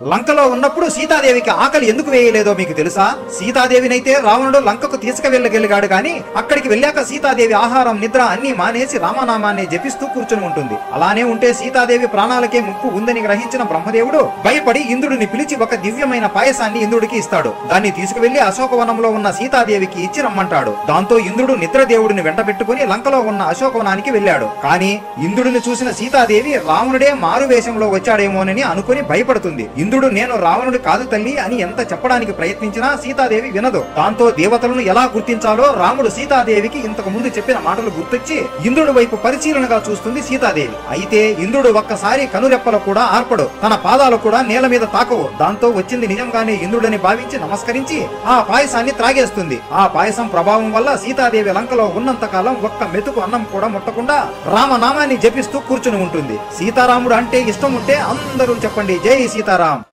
లంకలో ఉన్నప్పుడు సీతాదేవికి ఆకలి ఎందుకు వేయలేదో మీకు తెలుసా? సీతాదేవినైతే రావణుడు లంకకు తీసుకువెళ్ళగలిగాడు గాని అక్కడికి వెళ్ళాక సీతాదేవి ఆహారం నిద్ర అన్ని మానేసి రామనామాన్ని జపిస్తూ కూర్చుని ఉంటుంది. అలానే ఉంటే సీతాదేవి ప్రాణాలకే ముప్పు ఉందని గ్రహించిన బ్రహ్మదేవుడు భయపడి ఇంద్రుడిని పిలిచి ఒక దివ్యమైన పాయసాన్ని ఇంద్రుడికి ఇస్తాడు. దాన్ని తీసుకువెళ్లి అశోకవనంలో ఉన్న సీతాదేవికి ఇచ్చి రమ్మంటాడు. దాంతో ఇంద్రుడు నిద్రదేవుడిని వెంట పెట్టుకుని లంకలో ఉన్న అశోకవనానికి వెళ్ళాడు. కానీ ఇంద్రుడిని చూసిన సీతాదేవి రావణుడే మారు వేషంలో వచ్చాడేమోనని అనుకుని భయపడుతుంది. ఇంద్రుడు నేను రావణుడు కాదు తల్లి అని ఎంత చెప్పడానికి ప్రయత్నించినా సీతాదేవి వినదు. దాంతో దేవతలను ఎలా గుర్తించాలో రాముడు సీతాదేవికి ఇంతకు ముందు చెప్పిన మాటలు గుర్తొచ్చి ఇంద్రుడి వైపు పరిశీలనగా చూస్తుంది సీతాదేవి. అయితే ఇంద్రుడు ఒక్కసారి కనురెప్పలు కూడా ఆర్పడు, తన పాదాలు కూడా నేల మీద తాకవు. దాంతో వచ్చింది నిజంగానే ఇంద్రుడని భావించి నమస్కరించి ఆ పాయసాన్ని త్రాగేస్తుంది. ఆ పాయసం ప్రభావం వల్ల సీతాదేవి లంకలో ఉన్నంత కాలం ఒక్క మెతుకు అన్నం కూడా ముట్టకుండా రామనామాన్ని జపిస్తూ కూర్చుని ఉంటుంది. సీతారాముడు అంటే ఇష్టం ఉంటే అందరూ చెప్పండి జై సీతారాం.